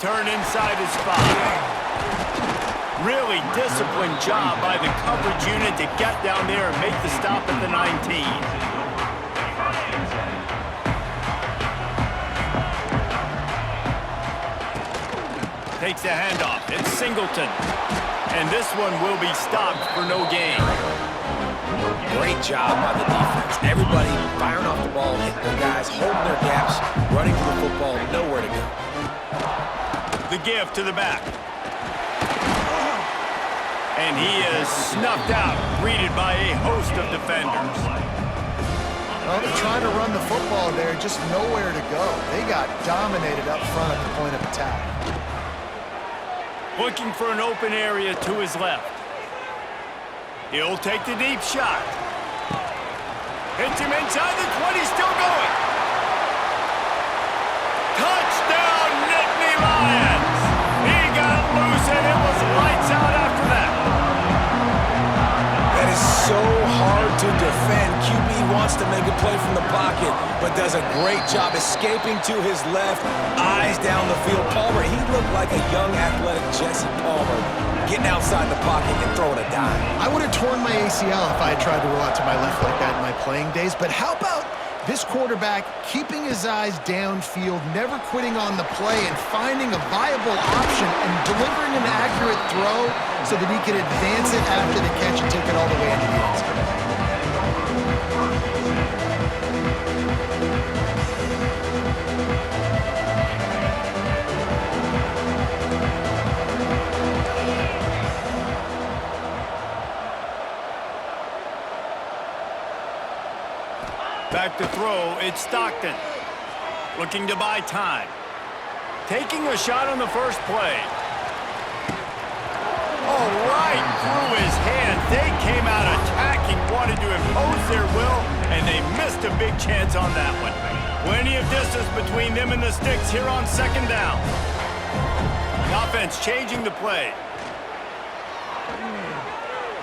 Turn inside his spot. Really disciplined job by the coverage unit to get down there and make the stop at the 19. Takes a handoff. It's Singleton. And this one will be stopped for no gain. Great job by the defense. Everybody firing off the ball, hitting their guys, holding their gaps, running to the football, nowhere to go. The give to the back. And he is snuffed out, greeted by a host of defenders. Well, they're trying to run the football there, just nowhere to go. They got dominated up front at the point of attack. Looking for an open area to his left. He'll take the deep shot. Hits him inside the 20, still going. Touchdown, Nittany Lions! He got loose and it was lights out after that. That is so hard to defend. QB wants to make a play from the pocket, but does a great job escaping to his left, eyes down the field. Palmer, he looked like a young athletic Jesse Palmer, getting outside the pocket and throwing a dime. I would have torn my ACL if I had tried to roll out to my left like that in my playing days, but how about this quarterback keeping his eyes downfield, never quitting on the play, and finding a viable option and delivering an accurate throw so that he could advance it after the catch and take it all the way into the end zone. Back to throw, it's Stockton. Looking to buy time. Taking a shot on the first play. Oh, right through his hand. They came out attacking, wanted to impose their will, and they missed a big chance on that one. Plenty of distance between them and the sticks here on second down. The offense changing the play.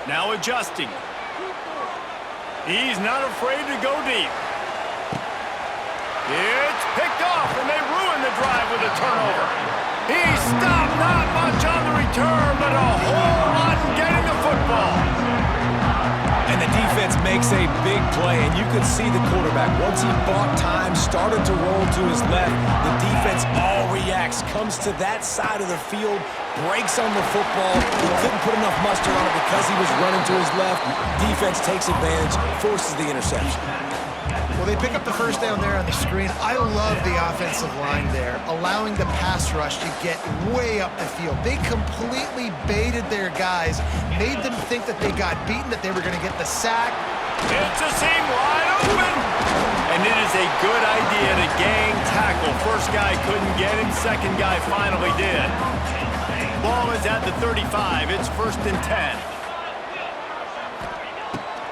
Now adjusting. He's not afraid to go deep. It's picked off, and they ruin the drive with a turnover. He stopped, not much on the return, but a whole lot in getting the football. And the defense makes a big play, and you could see the quarterback. Once he bought time, started to roll to his left, the defense all reacts, comes to that side of the field, breaks on the football. He couldn't put enough mustard on it because he was running to his left. Defense takes advantage, forces the interception. Well, they pick up the first down there on the screen. I love the offensive line there, allowing the pass rush to get way up the field. They completely baited their guys, made them think that they got beaten, that they were going to get the sack. It's a seam wide open. And it is a good idea to gang tackle. First guy couldn't get him, second guy finally did. Ball is at the 35. It's 1st and 10.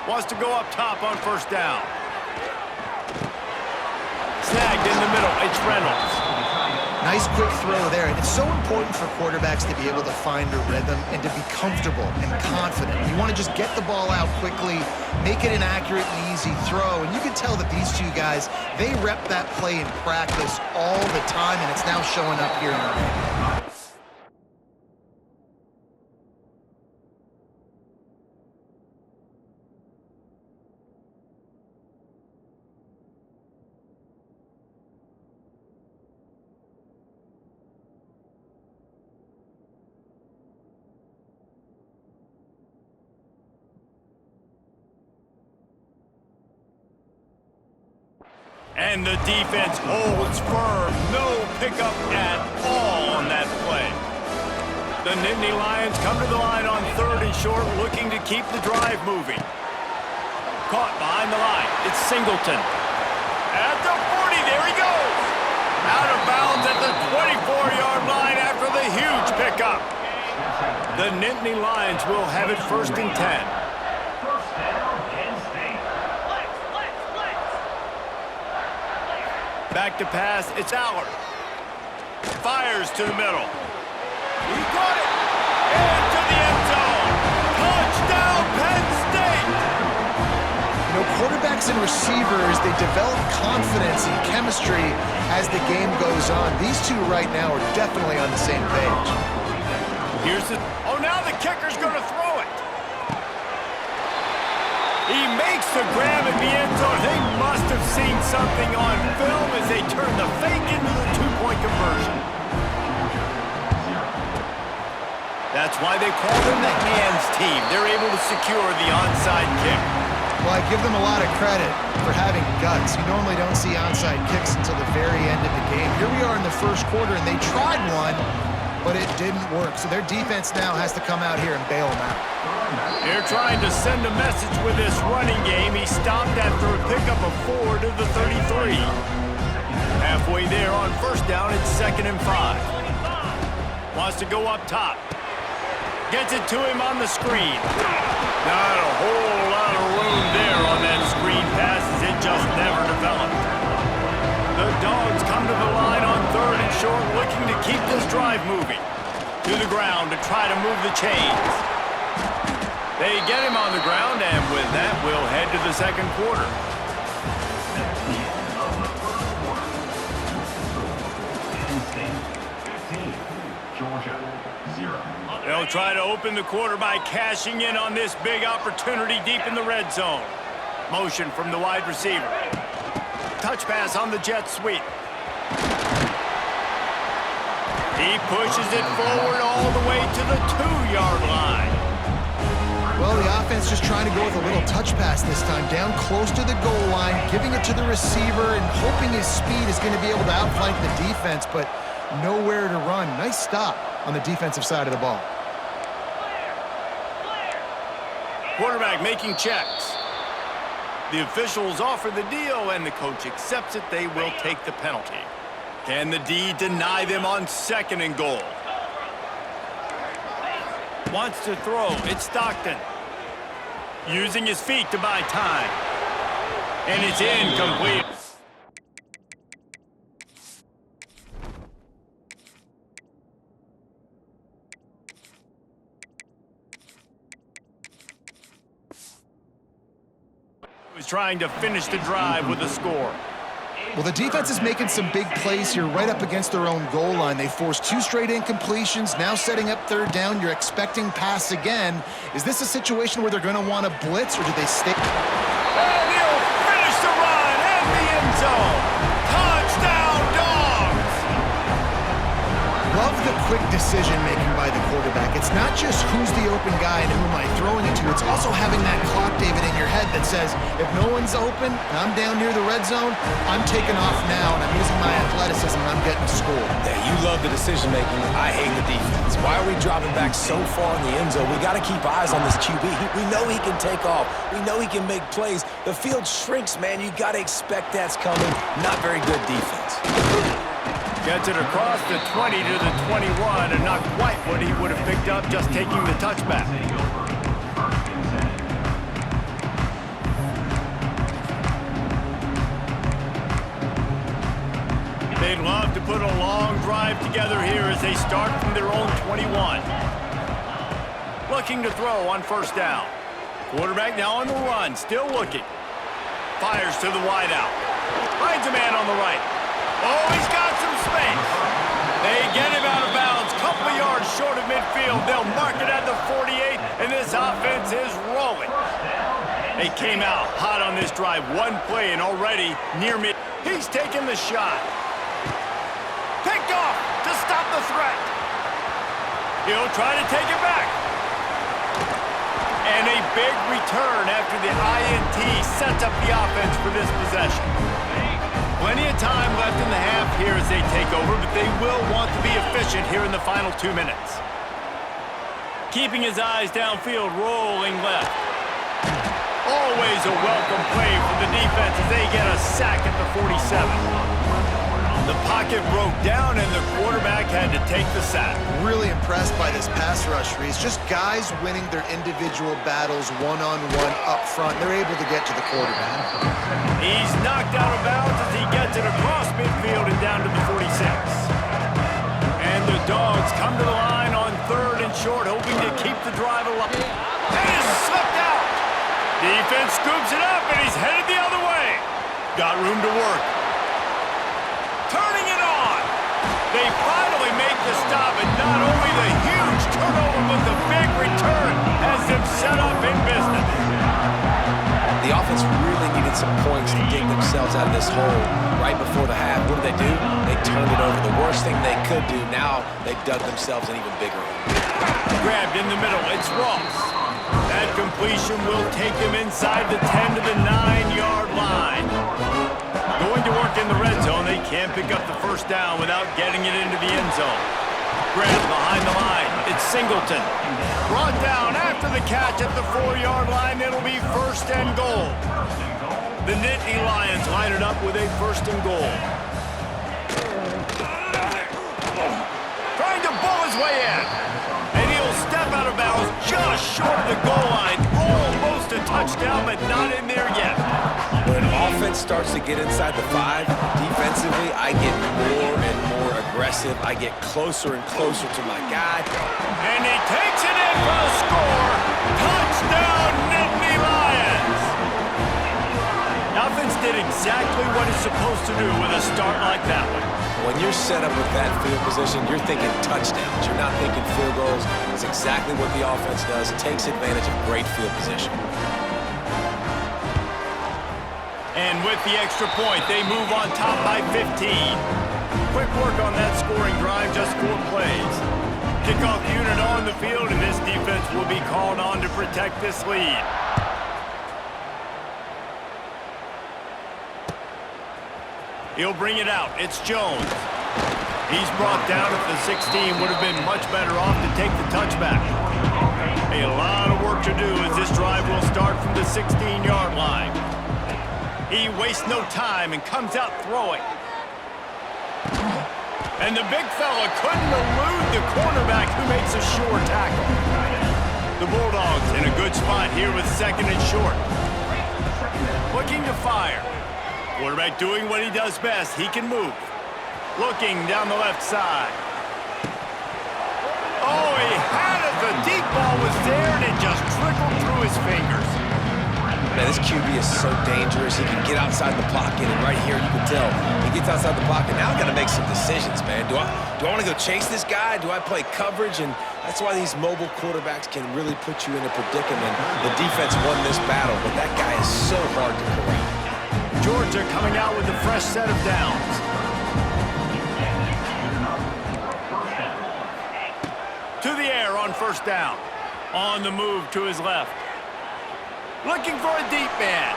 Wants to go up top on first down. Snagged in the middle. It's Reynolds. Nice quick throw there. And it's so important for quarterbacks to be able to find a rhythm and to be comfortable and confident. You want to just get the ball out quickly, make it an accurate and easy throw. And you can tell that these two guys, they rep that play in practice all the time, and it's now showing up here in the game. And the defense holds firm. No pickup at all on that play. The Nittany Lions come to the line on 3rd and short, looking to keep the drive moving. Caught behind the line. It's Singleton. At the 40, there he goes. Out of bounds at the 24-yard line after the huge pickup. The Nittany Lions will have it 1st and 10. Back to pass, it's Allard. Fires to the middle. He got it! Into the end zone! Touchdown, Penn State! You know, quarterbacks quarterbacks and receivers, they develop confidence and chemistry as the game goes on. These two right now are definitely on the same page. Oh, now the kicker's going to throw it. He makes the grab in the end zone. They must have seen something on film as they turn the fake into the two-point conversion. That's why they call them the hands team. They're able to secure the onside kick. Well, I give them a lot of credit for having guts. You normally don't see onside kicks until the very end of the game. Here we are in the first quarter, and they tried one, but it didn't work. So their defense now has to come out here and bail them out. They're trying to send a message with this running game. He stopped after a pickup of 4 to the 33. Halfway there on first down, it's 2nd and 5. Wants to go up top. Gets it to him on the screen. Not a whole lot of room there on that screen pass as it just never developed. The Dogs come to the line on 3rd and short, looking to keep this drive moving. To the ground to try to move the chains. They get him on the ground, and with that, we'll head to the second quarter. They'll try to open the quarter by cashing in on this big opportunity deep in the red zone. Motion from the wide receiver. Touch pass on the jet sweep. He pushes it forward all the way to the 2-yard line. Well, the offense just trying to go with a little touch pass this time, down close to the goal line, giving it to the receiver and hoping his speed is going to be able to outflank the defense, but nowhere to run. Nice stop on the defensive side of the ball. Quarterback making checks. The officials offer the deal, and the coach accepts it. They will take the penalty. Can the D deny them on 2nd and goal? Wants to throw. It's Stockton. Using his feet to buy time. And it's incomplete. Was trying to finish the drive with a score. Well, the defense is making some big plays here right up against their own goal line. They forced 2 straight incompletions, now setting up 3rd down. You're expecting pass again. Is this a situation where they're going to want to blitz, or do they stay? And he'll finish the run in the end zone. Touchdown, Dogs! Love the quick decision-making by the quarterback. It's not just who's the open guy and who am I throwing it to. It's also having that clock, David, in your head that says, if no one's open, I'm down near the red zone, I'm taking off now, and I'm using my athleticism, and I'm getting a score. Yeah, you love the decision-making. I hate the defense. Why are we dropping back so far in the end zone? We got to keep eyes on this QB. We know he can take off. We know he can make plays. The field shrinks, man. You got to expect that's coming. Not very good defense. Gets it across the 20 to the 21, and not quite what he would have picked up just taking the touchback. They'd love to put a long drive together here as they start from their own 21. Looking to throw on first down. Quarterback now on the run, still looking. Fires to the wideout. Finds a man on the right. Oh, he's got some space. They get him out of bounds. Couple of yards short of midfield. They'll mark it at the 48, and this offense is rolling. They came out hot on this drive. One play and already near mid. He's taking the shot. Picked off to stop the threat. He'll try to take it back. And a big return after the INT sets up the offense for this possession. Plenty of time left in the half here as they take over, but they will want to be efficient here in the final 2 minutes. Keeping his eyes downfield, rolling left. Always a welcome play for the defense as they get a sack at the 47. The pocket broke down and the quarterback had to take the sack. Really impressed by this pass rush, Reese. Just guys winning their individual battles one-on-one up front. They're able to get to the quarterback. He's knocked out of bounds as he gets it across midfield and down to the 46. And the Dogs come to the line on 3rd and short, hoping to keep the drive alive. And it's slipped out. Defense scoops it up, and he's headed the other way. Got room to work. Turning it on. They finally make the stop, and not only the huge turnover, but the big return has them set up in business. The offense really needed some points to dig themselves out of this hole right before the half. What did they do? They turned it over. The worst thing they could do. Now they dug themselves an even bigger hole. Grabbed in the middle. It's Ross. That completion will take him inside the 10 to the 9-yard line. Going to work in the red zone. They can't pick up the first down without getting it into the end zone. Grabbed behind the line. It's Singleton. Brought down after the catch at the 4-yard line. It'll be first and goal. The Nittany Lions line it up with a first and goal. Trying to bull his way in. And he'll step out of bounds just short of the goal line. Almost a touchdown, but not in there yet. When an offense starts to get inside the 5, defensively, I get more and more aggressive. I get closer and closer to my guy. And he takes it in for a score. Touchdown, Nittany Lions. Offense did exactly what it's supposed to do with a start like that one. When you're set up with that field position, you're thinking touchdowns. You're not thinking field goals. It's exactly what the offense does. Takes advantage of great field position. And with the extra point, they move on top by 15. Quick work on that scoring drive, just 4 plays. Kickoff unit on the field, and this defense will be called on to protect this lead. He'll bring it out. It's Jones. He's brought down at the 16. Would have been much better off to take the touchback. A lot of work to do as this drive will start from the 16-yard line. He wastes no time and comes out throwing. And the big fella couldn't elude the cornerback who makes a sure tackle. The Bulldogs in a good spot here with second and short. Looking to fire. Quarterback doing what he does best. He can move. Looking down the left side. Oh, he had it. The deep ball was there, and it just trickled through his fingers. Man, this QB is so dangerous. He can get outside the pocket, and right here you can tell he gets outside the pocket. Now I got to make some decisions, man. Do I want to go chase this guy? Do I play coverage? And that's why these mobile quarterbacks can really put you in a predicament. The defense won this battle, but that guy is so hard to corral. Georgia coming out with a fresh set of downs. To the air on first down. On the move to his left. Looking for a deep man.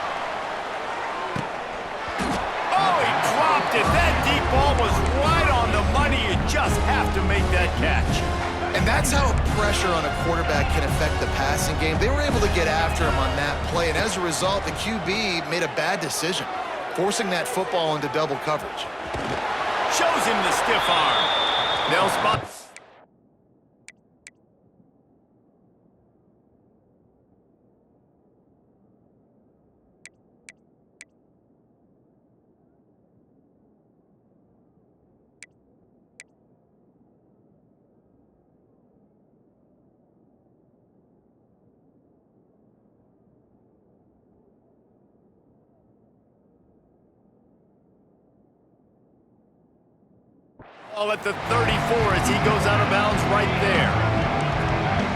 Oh, he dropped it. That deep ball was right on the money. You just have to make that catch. And that's how pressure on a quarterback can affect the passing game. They were able to get after him on that play, and as a result, the QB made a bad decision, forcing that football into double coverage. Shows him the stiff arm. They'll spot. At the 34 as he goes out of bounds right there.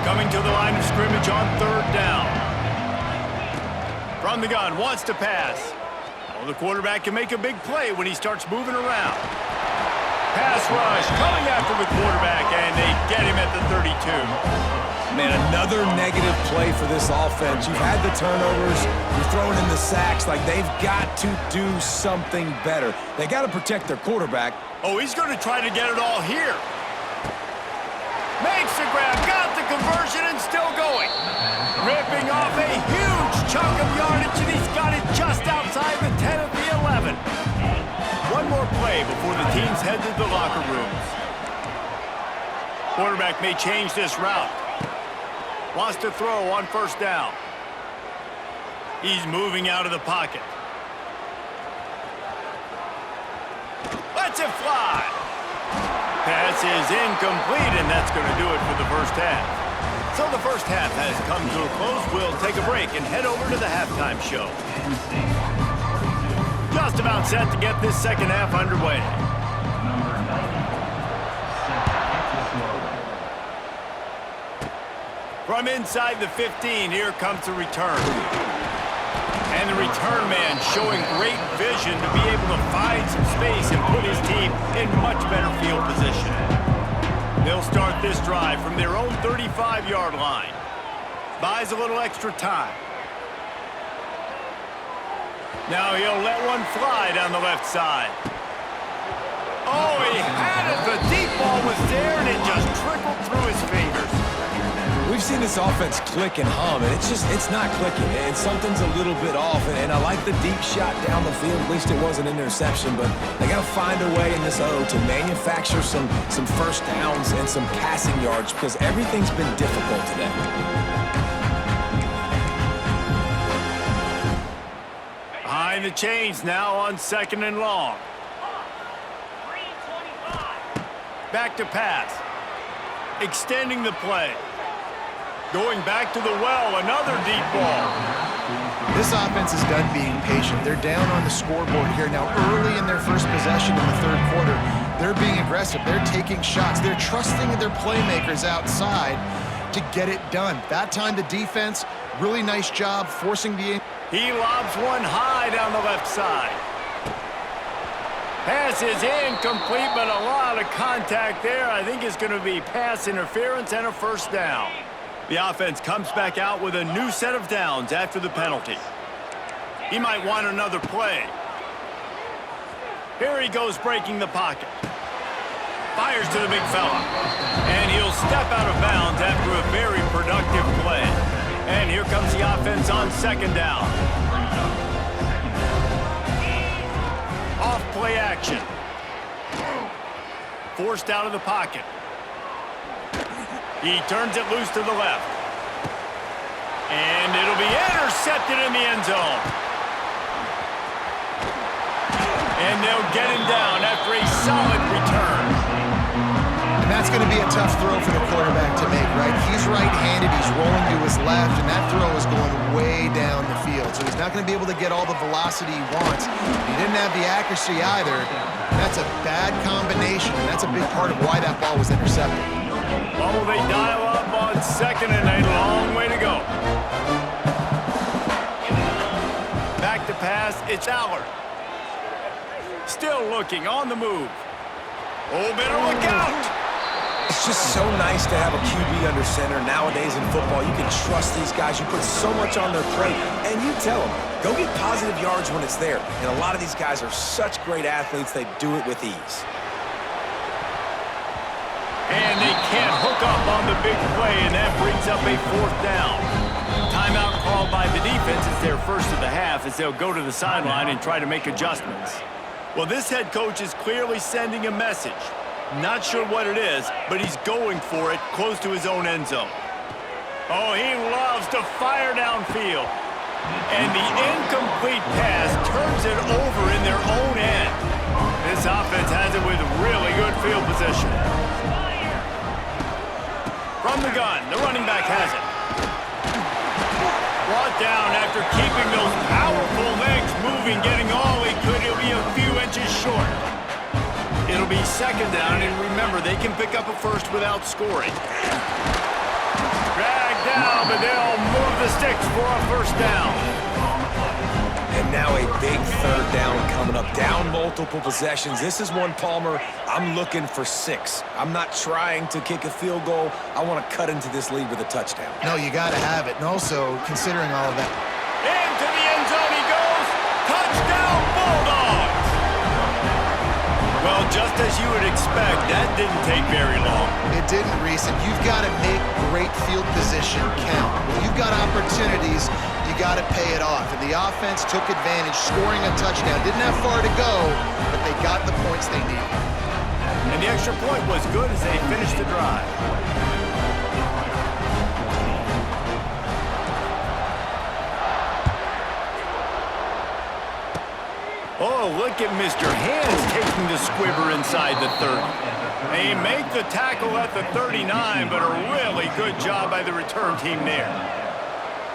Coming to the line of scrimmage on third down. From the gun, wants to pass. Oh, the quarterback can make a big play when he starts moving around. Pass rush coming after the quarterback, and they get him at the 32. Man, another negative play for this offense. You've had the turnovers. You're throwing in the sacks. Like, they've got to do something better. They got to protect their quarterback. Oh, he's going to try to get it all here. Makes the grab, got the conversion, and still going. Ripping off a huge chunk of yardage, and he's got it just outside the 10 of the 11. One more play before the teams head to the locker rooms. Quarterback may change this route. Wants to throw on first down. He's moving out of the pocket. Lets it fly. Pass is incomplete, and that's going to do it for the first half. So the first half has come to a close. We'll take a break and head over to the halftime show. Just about set to get this second half underway. From inside the 15, here comes the return. And the return man showing great vision to be able to find some space and put his team in much better field position. They'll start this drive from their own 35-yard line. Buys a little extra time. Now he'll let one fly down the left side. Oh, he had it. The deep ball was there, and it just trickled through his fingers. We've seen this offense click and hum, and it's not clicking, and something's a little bit off, and I like the deep shot down the field. At least it was an interception, but they got to find a way in this O to manufacture some first downs and some passing yards because everything's been difficult today. Behind the chains now on 2nd and long. Back to pass. Extending the play. Going back to the well, another deep ball. This offense is done being patient. They're down on the scoreboard here now early in their first possession in the third quarter. They're being aggressive. They're taking shots. They're trusting their playmakers outside to get it done. That time the defense, really nice job forcing the... He lobs one high down the left side. Pass is incomplete, but a lot of contact there. I think it's going to be pass interference and a first down. The offense comes back out with a new set of downs after the penalty. He might want another play. Here he goes breaking the pocket. Fires to the big fella. And he'll step out of bounds after a very productive play. And here comes the offense on 2nd down. Off play action. Forced out of the pocket. He turns it loose to the left. And it'll be intercepted in the end zone. And they'll get him down after a solid return. And that's going to be a tough throw for the quarterback to make, right? He's right-handed, he's rolling to his left, and that throw is going way down the field. So he's not going to be able to get all the velocity he wants. He didn't have the accuracy either. That's a bad combination, and that's a big part of why that ball was intercepted. Oh, they dial up on 2nd and a long way to go. Back to pass, it's Allard. Still looking, on the move. Oh, better look out! It's just so nice to have a QB under center. Nowadays in football, you can trust these guys. You put so much on their plate, and you tell them, go get positive yards when it's there. And a lot of these guys are such great athletes, they do it with ease. And they can't hook up on the big play, and that brings up a 4th down. Timeout called by the defense. It's their first of the half as they'll go to the sideline and try to make adjustments. Well, this head coach is clearly sending a message. Not sure what it is, but he's going for it close to his own end zone. Oh, he loves to fire downfield. And the incomplete pass turns it over in their own end. This offense has it with really good field position. From the gun, the running back has it. Brought down after keeping those powerful legs moving, getting all he could. He'll be a few inches short. It'll be 2nd down, and remember, they can pick up a first without scoring. Dragged down, but they'll move the sticks for a first down. And now a big 3rd down coming up. Down multiple possessions. This is one, Palmer, I'm looking for 6. I'm not trying to kick a field goal. I want to cut into this lead with a touchdown. No, you got to have it. And also, considering all of that. Into the end zone he goes. Touchdown, Bulldogs! Well, just as you would expect, that didn't take very long. It didn't, Reese, and you've got to make great field position count. When you've got opportunities, you got to pay it off. And the offense took advantage, scoring a touchdown. Didn't have far to go, but they got the points they needed. And the extra point was good as they finished the drive. Oh, look at Mr. Hands taking the squibber inside the 30. They make the tackle at the 39, but a really good job by the return team there.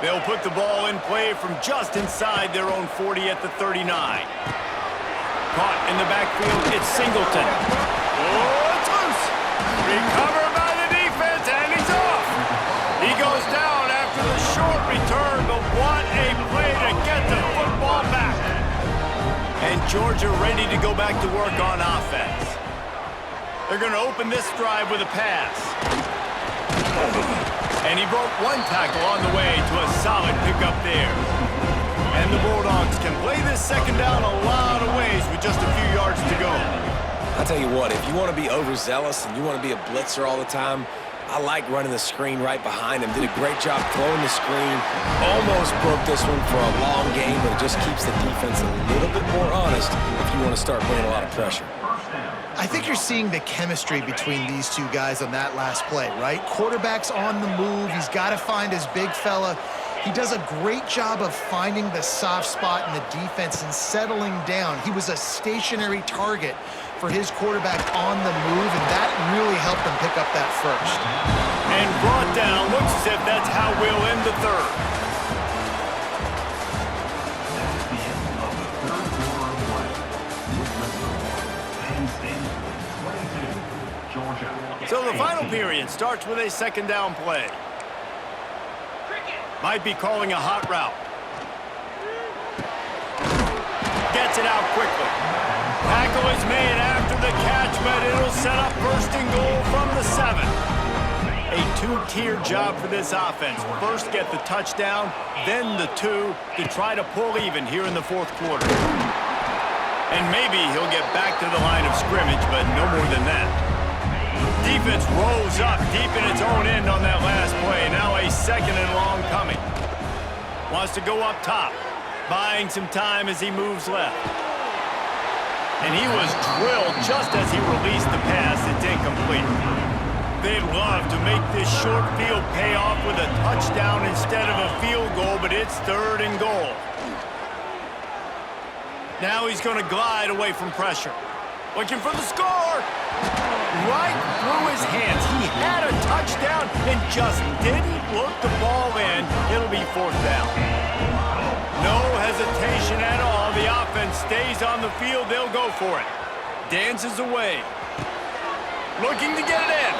They'll put the ball in play from just inside their own 40 at the 39. Caught in the backfield, it's Singleton. Oh, it's loose. Recovered by the defense, and he's off. He goes down after the short return, but what a play to get the football back. And Georgia ready to go back to work on offense. They're going to open this drive with a pass. And he broke one tackle on the way to a solid pickup there. And the Bulldogs can play this second down a lot of ways with just a few yards to go. I'll tell you what, if you want to be overzealous and you want to be a blitzer all the time, I like running the screen right behind him. Did a great job throwing the screen. Almost broke this one for a long game, but it just keeps the defense a little bit more honest if you want to start bringing a lot of pressure. I think you're seeing the chemistry between these two guys on that last play, right? Quarterback's on the move. He's got to find his big fella. He does a great job of finding the soft spot in the defense and settling down. He was a stationary target for his quarterback on the move, and that really helped him pick up that first. And brought down. Looks as if that's how we'll end the third. So the final period starts with a second down play. Might be calling a hot route. Gets it out quickly. Tackle is made after the catch, but it'll set up first and goal from the 7. A two-tier job for this offense. First get the touchdown, then the 2 to try to pull even here in the fourth quarter. And maybe he'll get back to the line of scrimmage, but no more than that. Defense rolls up deep in its own end on that last play. Now a second and long coming. Wants to go up top, buying some time as he moves left. And he was drilled just as he released the pass. It's incomplete. They'd love to make this short field pay off with a touchdown instead of a field goal, but it's third and goal. Now he's going to glide away from pressure. Looking for the score. Right through his hands. He had a touchdown and just didn't look the ball in. It'll be fourth down. No hesitation at all. The offense stays on the field. They'll go for it. Dances away. Looking to get it in.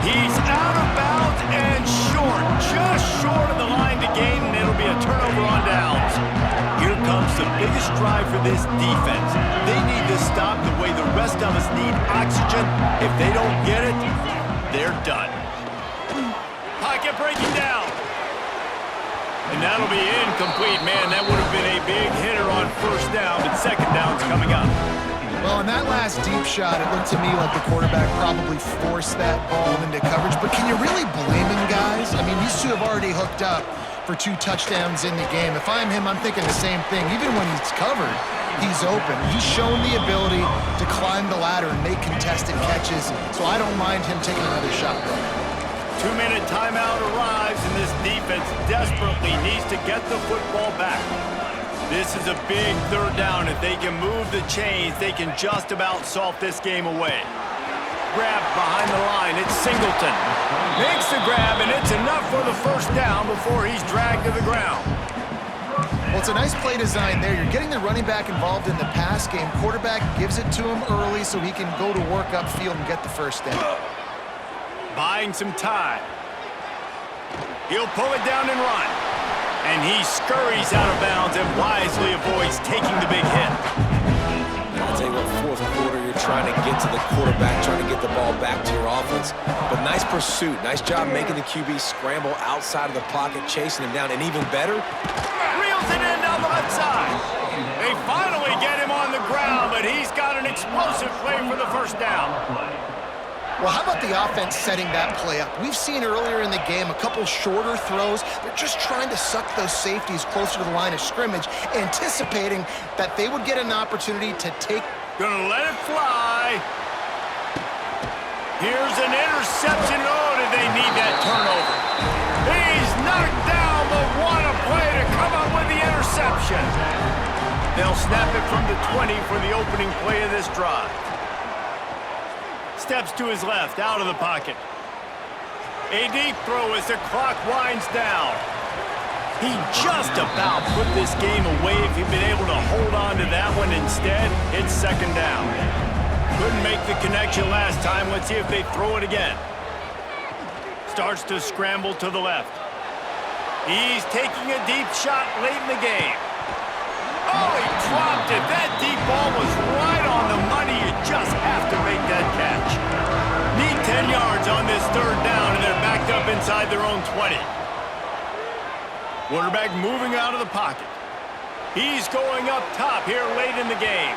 He's out of bounds and short. Just short of the line to gain, and it'll be a turnover on downs. Here comes the biggest drive for this defense. They need to stop the way the rest of us need oxygen. If they don't get it, they're done. Pocket breaking down. And that'll be incomplete. Man, that would have been a big hitter on first down, but second down's coming up. Well, in that last deep shot, it looked to me like the quarterback probably forced that ball into coverage. But can you really blame him, guys? I mean, these two have already hooked up for 2 touchdowns in the game. If I'm him, I'm thinking the same thing. Even when he's covered, he's open. He's shown the ability to climb the ladder and make contested catches, so I don't mind him taking another shot. 2-minute timeout arrives, and this defense desperately needs to get the football back. This is a big third down. If they can move the chains, they can just about solve this game away. Grab behind the line. It's Singleton. Makes the grab, and it's enough for the first down before he's dragged to the ground. Well, it's a nice play design there. You're getting the running back involved in the pass game. Quarterback gives it to him early so he can go to work upfield and get the first down. Buying some time. He'll pull it down and run. And he scurries out of bounds and wisely avoids taking the big hit. I'll tell you what, fourth quarter, you're trying to get to the quarterback, trying to get the ball back to your offense. But nice pursuit. Nice job making the QB scramble outside of the pocket, chasing him down. And even better, reels it in down the left side. They finally get him on the ground, but he's got an explosive play for the first down. Well, how about the offense setting that play up? We've seen earlier in the game a couple shorter throws. They're just trying to suck those safeties closer to the line of scrimmage, anticipating that they would get an opportunity to take. Gonna let it fly. Here's an interception. Oh, did they need that turnover? He's knocked down, but what a play to come up with the interception. They'll snap it from the 20 for the opening play of this drive. Steps to his left, out of the pocket. A deep throw as the clock winds down. He just about put this game away if he'd been able to hold on to that one. Instead, it's second down. Couldn't make the connection last time. Let's see if they throw it again. Starts to scramble to the left. He's taking a deep shot late in the game. Oh, he dropped it. That deep ball was right on the money. You just have to make that catch. Need 10 yards on this third down, and they're backed up inside their own 20. Quarterback moving out of the pocket. He's going up top here late in the game.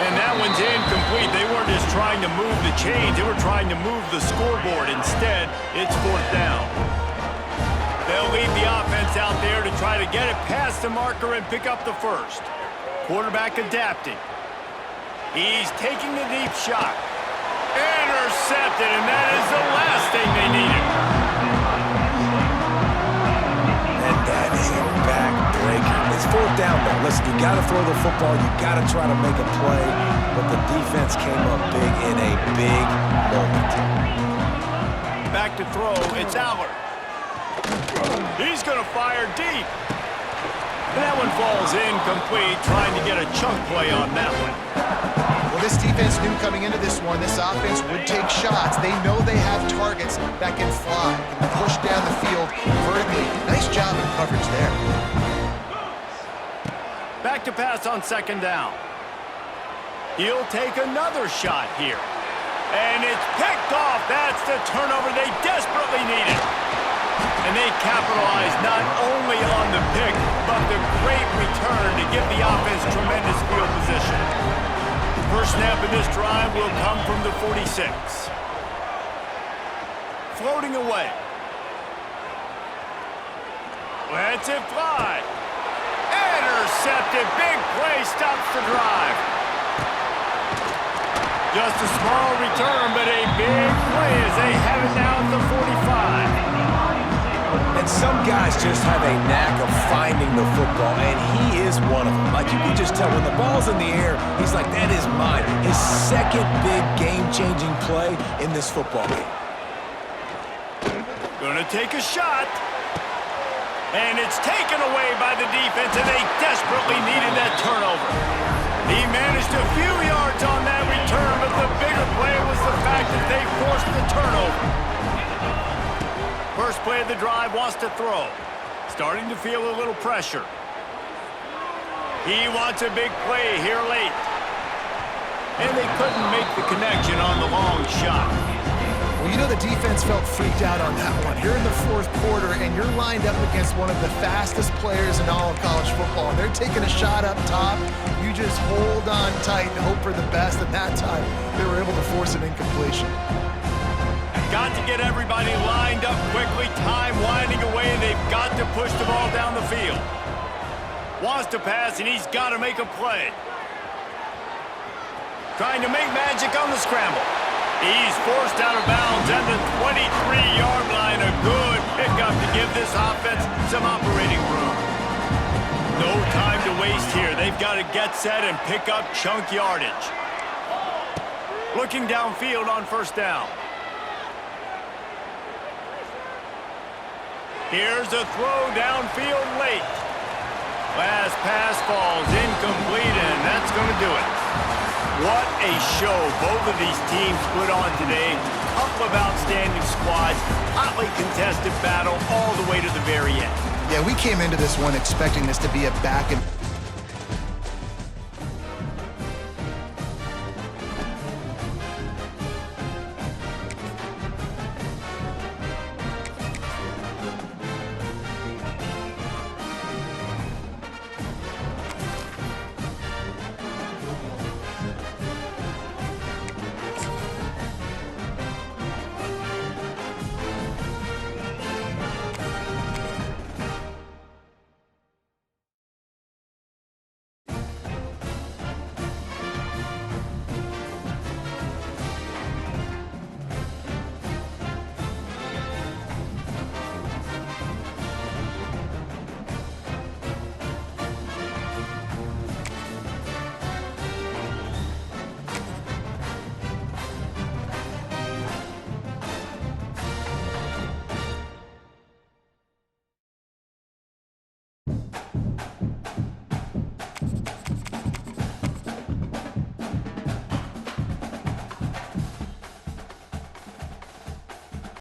And that one's incomplete. They weren't just trying to move the chains. They were trying to move the scoreboard. Instead, it's fourth down. They'll leave the offense out there to try to get it past the marker and pick up the first. Quarterback adapting. He's taking the deep shot. Intercepted, and that is the last thing they needed. And that is a back-breaker. It's fourth down, though. Listen, you got to throw the football. You got to try to make a play. But the defense came up big in a big moment. Back to throw. It's Allard. He's going to fire deep. And that one falls incomplete, trying to get a chunk play on that one. Well, this defense knew coming into this one, this offense would take shots. They know they have targets that can fly, can push down the field vertically. Nice job in coverage there. Back to pass on second down. He'll take another shot here. And it's picked off. That's the turnover they desperately needed. And they capitalize not only on the pick, but the great return to give the offense tremendous field position. First snap in this drive will come from the 46. Floating away. Lets it fly. Intercepted. Big play stops the drive. Just a small return, but a big play as they have it now at the 45. And some guys just have a knack of finding the football, and he is one of them. Like, you can just tell when the ball's in the air, he's like, that is mine. His second big game-changing play in this football game. Gonna take a shot. And it's taken away by the defense, and they desperately needed that turnover. He managed a few yards on that return, but the bigger play was the fact that they forced the turnover. First play of the drive, wants to throw. Starting to feel a little pressure. He wants a big play here late. And they couldn't make the connection on the long shot. Well, you know the defense felt freaked out on that one. You're in the fourth quarter, and you're lined up against one of the fastest players in all of college football. And they're taking a shot up top. You just hold on tight and hope for the best. And that time, they were able to force an incompletion. Got to get everybody lined up quickly. Time winding away. They've got to push the ball down the field. Wants to pass, and he's got to make a play. Trying to make magic on the scramble. He's forced out of bounds at the 23-yard line. A good pickup to give this offense some operating room. No time to waste here. They've got to get set and pick up chunk yardage. Looking downfield on first down. Here's a throw downfield late. Last pass falls incomplete, and that's going to do it. What a show both of these teams put on today. Couple of outstanding squads, hotly contested battle all the way to the very end. Yeah, we came into this one expecting this to be a back and